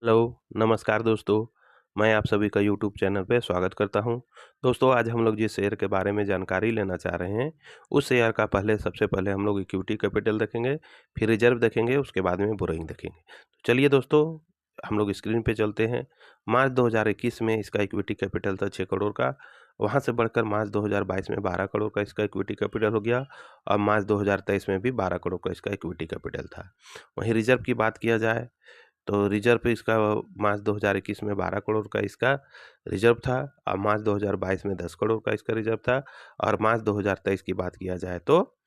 Hello, नमस्कार दोस्तों। मैं आप सभी का यूट्यूब चैनल पे स्वागत करता हूं। दोस्तों, आज हम लोग जिस शेयर के बारे में जानकारी लेना चाह रहे हैं, उस शेयर का सबसे पहले हम लोग इक्विटी कैपिटल देखेंगे, फिर रिजर्व देखेंगे, उसके बाद में बोरोइंग देखेंगे। तो चलिए दोस्तों, हम लोग स्क्रीन पे चलते हैं। मार्च 2021 में इसका इक्विटी कैपिटल था 6 करोड़ का। वहाँ से बढ़कर मार्च 2022 में 12 करोड़ का इसका इक्विटी कैपिटल हो गया और मार्च 2023 में भी 12 करोड़ का इसका इक्विटी कैपिटल था। वहीं रिजर्व की बात किया जाए तो रिजर्व पे इसका मार्च 2021 में 12 करोड़ का इसका रिजर्व था और मार्च 2022 में 10 करोड़ का इसका रिजर्व था और मार्च 2023 की बात किया जाए तो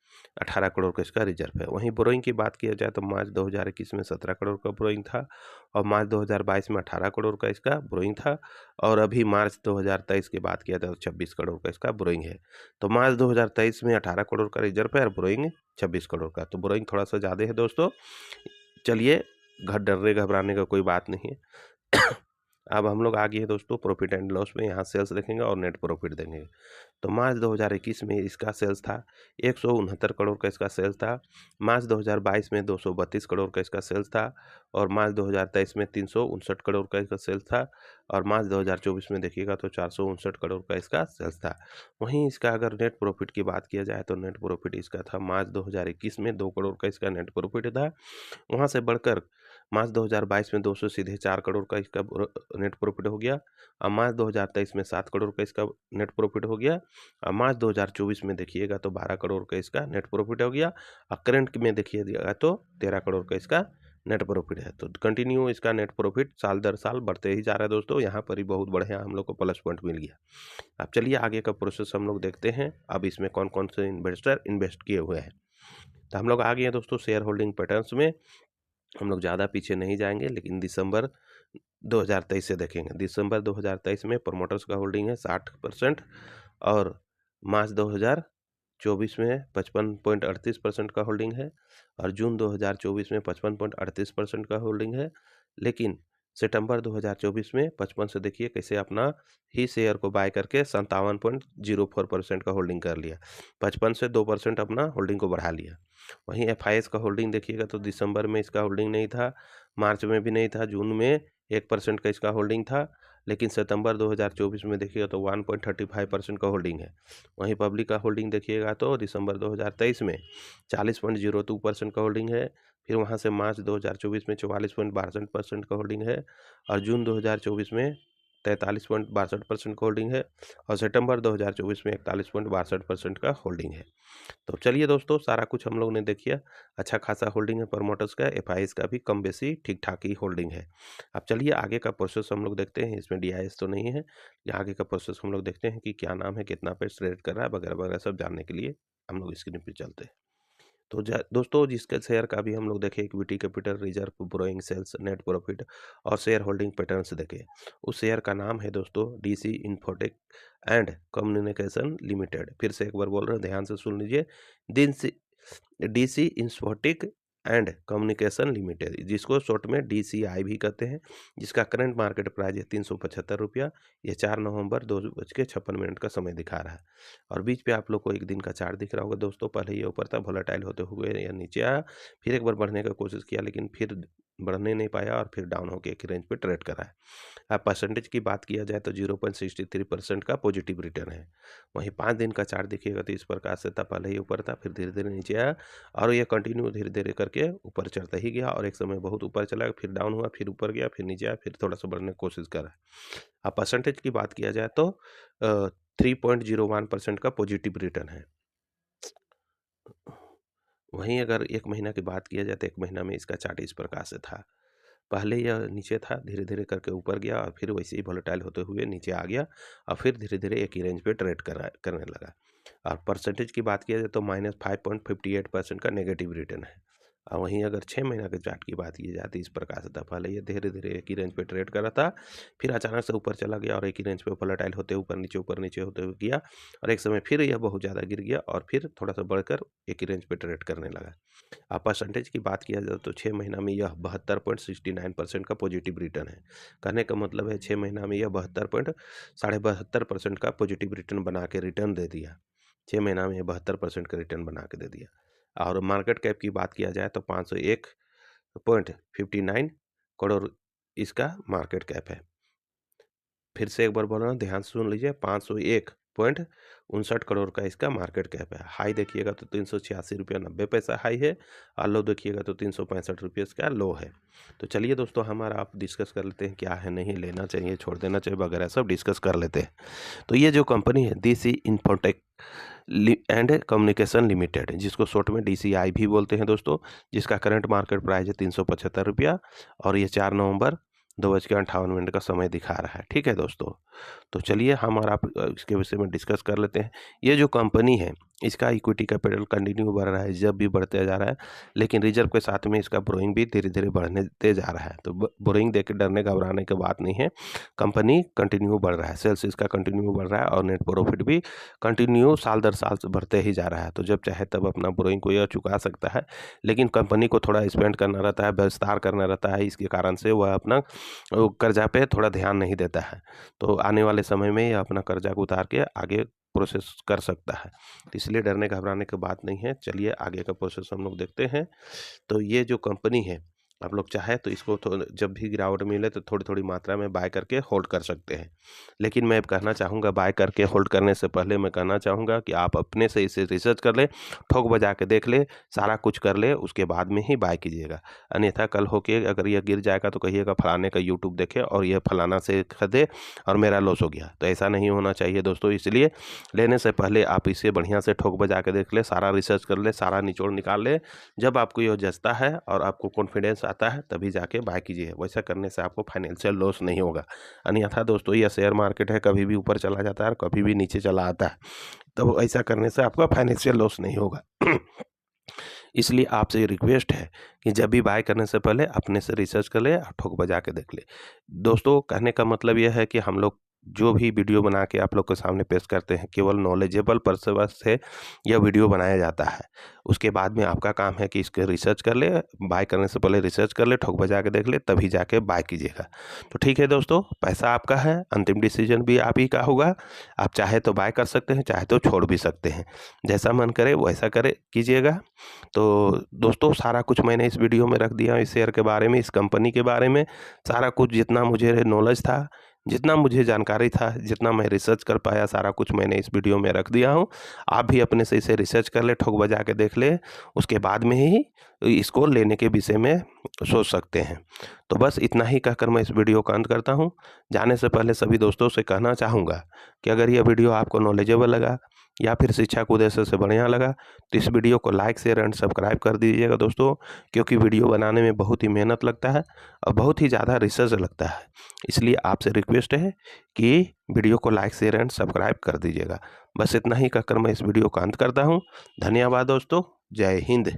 18 करोड़ का इसका रिजर्व है। वहीं बोरोइंग की बात किया जाए तो मार्च 2021 में 17 करोड़ का बोरोइंग था और मार्च 2022 में 18 करोड़ का इसका बोरोइंग था और अभी मार्च 2023 की बात किया जाए तो 26 करोड़ का इसका बोरोइंग है। तो मार्च 2023 में 18 करोड़ का रिजर्व है और बोरोइंग 26 करोड़ का। तो बोरोइंग थोड़ा सा ज़्यादा है दोस्तों। चलिए, डरने घबराने का कोई बात नहीं है। अब हम लोग आ गए दोस्तों प्रॉफिट एंड लॉस में। यहाँ सेल्स देखेंगे और नेट प्रॉफिट देखेंगे। तो मार्च 2021 में इसका सेल्स था 169 करोड़ का इसका सेल्स था। मार्च 2022 में 232 करोड़ का इसका सेल्स था और मार्च 2023 में 359 करोड़ का इसका सेल्स था और मार्च 2024 में देखिएगा तो 459 करोड़ का इसका सेल्स था। वहीं इसका अगर नेट प्रॉफिट की बात किया जाए तो नेट प्रॉफिट इसका था मार्च 2021 में 2 करोड़ का इसका नेट प्रॉफिट था। वहाँ से बढ़कर मार्च 2022 में 200 सीधे 4 करोड़ का इसका नेट प्रॉफिट हो गया और मार्च 2023 में 7 करोड़ का इसका नेट प्रॉफिट हो गया और मार्च 2024 में देखिएगा तो 12 करोड़ का इसका नेट प्रॉफिट हो गया और करंट में देखिएगा तो 13 करोड़ का इसका नेट प्रॉफिट है। तो कंटिन्यू इसका नेट प्रॉफिट साल दर साल बढ़ते ही जा रहा है दोस्तों। यहाँ पर ही बहुत बढ़िया हम लोग को प्लस पॉइंट मिल गया। अब चलिए आगे का प्रोसेस हम लोग देखते हैं। अब इसमें कौन कौन से इन्वेस्टर इन्वेस्ट किए हुए हैं। तो हम लोग आ गए हैं दोस्तों शेयर होल्डिंग पैटर्न्स में। हम लोग ज़्यादा पीछे नहीं जाएंगे लेकिन दिसंबर 2023 से देखेंगे। दिसंबर 2023 में प्रमोटर्स का होल्डिंग है 60% और मार्च 2024 में 55.38% का होल्डिंग है और जून 2024 में 55.38% का होल्डिंग है। लेकिन सितंबर 2024 में 55 से देखिए कैसे अपना ही शेयर को बाय करके 57.04% का होल्डिंग कर लिया। 55 से 2% अपना होल्डिंग को बढ़ा लिया। वहीं एफआईएस का होल्डिंग देखिएगा तो दिसंबर में इसका होल्डिंग नहीं था, मार्च में भी नहीं था, जून में 1% का इसका होल्डिंग था, लेकिन सितंबर 2024 में देखिएगा तो 1.35% का होल्डिंग है। वहीं पब्लिक का होल्डिंग देखिएगा तो दिसंबर 2023 में 40.02% का होल्डिंग है। फिर वहां से मार्च 2024 में 44.62% का होल्डिंग है और जून 2024 में 43.62% का होल्डिंग है और सितंबर 2024 में 41.62% का होल्डिंग है। तो चलिए दोस्तों, सारा कुछ हम लोग ने देखिए। अच्छा खासा होल्डिंग है प्रमोटर्स का, एफआईएस का भी कम बेसी ठीक ठाक ही होल्डिंग है। अब चलिए आगे का प्रोसेस हम लोग देखते हैं। इसमें डीआईएस तो नहीं है। आगे का प्रोसेस हम लोग देखते हैं कि क्या नाम है, कितना पे ट्रेड कर रहा है, वगैरह वगैरह सब जानने के लिए हम लोग स्क्रीन पे चलते हैं। तो दोस्तों, जिसके शेयर का भी हम लोग देखें equity capital reserve borrowing sales net profit और शेयर होल्डिंग पैटर्न्स देखें, उस शेयर का नाम है दोस्तों DC Infotech and Communication Limited. फिर से एक बार बोल रहे हैं, ध्यान से सुन लीजिए। डीसी इंस्फोटिक एंड कम्युनिकेशन लिमिटेड, जिसको शॉर्ट में डीसीआई भी कहते हैं, जिसका करंट मार्केट प्राइस है 375 रुपया। ये 4 नवंबर 2:56 का समय दिखा रहा है और बीच पे आप लोग को एक दिन का चार्ट दिख रहा होगा दोस्तों। पहले ये ऊपर था, वोलेटाइल होते हुए या नीचे आया, फिर एक बार बढ़ने का कोशिश किया लेकिन फिर बढ़ने नहीं पाया और फिर डाउन होकर एक रेंज पे ट्रेड करा है। अब परसेंटेज की बात किया जाए तो 0.63% का पॉजिटिव रिटर्न है। वहीं 5 दिन का चार्ट देखिएगा तो इस प्रकार से था, पहले ही ऊपर था, फिर धीरे धीरे नीचे आया और ये कंटिन्यू धीरे धीरे करके ऊपर चढ़ता ही गया और एक समय बहुत ऊपर चला, फिर डाउन हुआ, फिर ऊपर गया, फिर नीचे आया, फिर थोड़ा सा बढ़ने की कोशिश करा। अब परसेंटेज की बात किया जाए तो 3.01% का पॉजिटिव रिटर्न है। वहीं अगर एक महीना की बात किया जाए तो एक महीना में इसका चार्ट इस प्रकार से था। पहले यह नीचे था, धीरे धीरे करके ऊपर गया और फिर वैसे ही वोलेटाइल होते हुए नीचे आ गया और फिर धीरे धीरे एक ही रेंज पे ट्रेड करने लगा। और परसेंटेज की बात किया जाए तो -5.58% का नेगेटिव रिटर्न है। और वहीं अगर 6 महीना के चार्ट की बात की जाए तो इस प्रकार से था। पहले ये धीरे धीरे एक ही रेंज पे ट्रेड कर रहा था, फिर अचानक से ऊपर चला गया और एक ही रेंज पे वोलेटाइल होते ऊपर नीचे होते हुए गया और एक समय फिर यह बहुत ज़्यादा गिर गया और फिर थोड़ा सा बढ़कर एक ही रेंज पे ट्रेड करने लगा। परसेंटेज की बात किया जाए तो 6 महीना में यह 72.69% का पॉजिटिव रिटर्न है। कहने का मतलब है 6 महीना में यह 72.72% का पॉजिटिव रिटर्न बना के रिटर्न दे दिया। 6 महीना में 72% का रिटर्न बना के दे दिया। और मार्केट कैप की बात किया जाए तो 501.59 करोड़ इसका मार्केट कैप है। फिर से एक बार बोल रहा हूँ, ध्यान से सुन लीजिए, 501.59 करोड़ का इसका मार्केट कैप है। हाई देखिएगा तो 386 रुपया 90 पैसा हाई है, और लो देखिएगा तो 365 रुपये इसका लो है। तो चलिए दोस्तों, हमारा आप डिस्कस कर लेते हैं क्या है, नहीं लेना चाहिए, छोड़ देना चाहिए वगैरह सब डिस्कस कर लेते हैं। तो ये जो कंपनी है DCI infotech and Communication limited, जिसको शॉर्ट में DCI भी बोलते हैं दोस्तों, जिसका करंट मार्केट प्राइस है 375 रुपया, और ये 4 नवंबर 2:58 का समय दिखा रहा है। ठीक है दोस्तों, तो चलिए हम और आप इसके विषय में डिस्कस कर लेते हैं। ये जो कंपनी है, इसका इक्विटी कैपिटल कंटिन्यू बढ़ रहा है, जब भी बढ़ते जा रहा है, लेकिन रिजर्व के साथ में इसका बोरोइंग भी धीरे धीरे बढ़ने जा रहा है। तो बोरोइंग देख के डरने घबराने की बात नहीं है, कंपनी कंटिन्यू बढ़ रहा है, सेल्स इसका कंटिन्यू बढ़ रहा है, और नेट प्रॉफिट भी कंटिन्यू साल दर साल बढ़ते ही जा रहा है। तो जब चाहे तब अपना बोरोइंग को यह चुका सकता है, लेकिन कंपनी को थोड़ा स्पेंड करना रहता है, विस्तार करना रहता है, इसके कारण से वह अपना कर्जा पे थोड़ा ध्यान नहीं देता है। तो आने वाले समय में यह अपना कर्जा को उतार के आगे प्रोसेस कर सकता है। तो इसलिए डरने घबराने की बात नहीं है। चलिए आगे का प्रोसेस हम लोग देखते हैं। तो ये जो कंपनी है, आप लोग चाहे तो इसको जब भी गिरावट मिले तो थोड़ी थोड़ी मात्रा में बाय करके होल्ड कर सकते हैं। लेकिन मैं कहना चाहूँगा, बाय करके होल्ड करने से पहले मैं कहना चाहूँगा कि आप अपने से इसे रिसर्च कर ले, ठोक बजा के देख ले, सारा कुछ कर ले, उसके बाद में ही बाय कीजिएगा। अन्यथा कल होके अगर यह गिर जाएगा तो कहिएगा फलाने का यूट्यूब देखे और यह फलाना से खरीदे और मेरा लॉस हो गया। तो ऐसा नहीं होना चाहिए दोस्तों। इसलिए लेने से पहले आप इसे बढ़िया से ठोक बजा के देख ले, सारा रिसर्च कर ले, सारा निचोड़ निकाल ले। जब आपको यह जचता है और आपको कॉन्फिडेंस आता है, तभी जाके बाय कीजिए। वैसा करने से आपको फाइनेंशियल लॉस नहीं होगा। अन्यथा दोस्तों, यह शेयर मार्केट है, कभी भी ऊपर चला जाता है और कभी भी नीचे चला आता है। तो ऐसा करने से आपका फाइनेंशियल लॉस नहीं होगा। इसलिए आपसे रिक्वेस्ट है कि जब भी बाय करने से पहले अपने से रिसर्च कर ले और ठोक बजा के देख ले। दोस्तों, कहने का मतलब यह है कि हम लोग जो भी वीडियो बना के आप लोग के सामने पेश करते हैं, केवल नॉलेजेबल पर्पस से यह वीडियो बनाया जाता है। उसके बाद में आपका काम है कि इसके रिसर्च कर ले, बाय करने से पहले रिसर्च कर ले, ठोक बजा के देख ले, तभी जाके बाय कीजिएगा। तो ठीक है दोस्तों, पैसा आपका है, अंतिम डिसीजन भी आप ही का होगा। आप चाहे तो बाय कर सकते हैं, चाहे तो छोड़ भी सकते हैं, जैसा मन करे वैसा करे कीजिएगा। तो दोस्तों, सारा कुछ मैंने इस वीडियो में रख दिया, इस शेयर के बारे में, इस कंपनी के बारे में सारा कुछ, जितना मुझे नॉलेज था, जितना मुझे जानकारी था, जितना मैं रिसर्च कर पाया, सारा कुछ मैंने इस वीडियो में रख दिया हूँ। आप भी अपने से इसे रिसर्च कर ले, ठोक बजा के देख ले, उसके बाद में ही इसको लेने के विषय में सोच सकते हैं। तो बस इतना ही कहकर मैं इस वीडियो का अंत करता हूँ। जाने से पहले सभी दोस्तों से कहना चाहूँगा कि अगर यह वीडियो आपको नॉलेजेबल लगा या फिर शिक्षा के उद्देश्य से बढ़िया लगा, तो इस वीडियो को लाइक, शेयर एंड सब्सक्राइब कर दीजिएगा दोस्तों, क्योंकि वीडियो बनाने में बहुत ही मेहनत लगता है और बहुत ही ज़्यादा रिसर्च लगता है। इसलिए आपसे रिक्वेस्ट है कि वीडियो को लाइक, शेयर एंड सब्सक्राइब कर दीजिएगा। बस इतना ही कहकर मैं इस वीडियो का अंत करता हूँ। धन्यवाद दोस्तों। जय हिंद।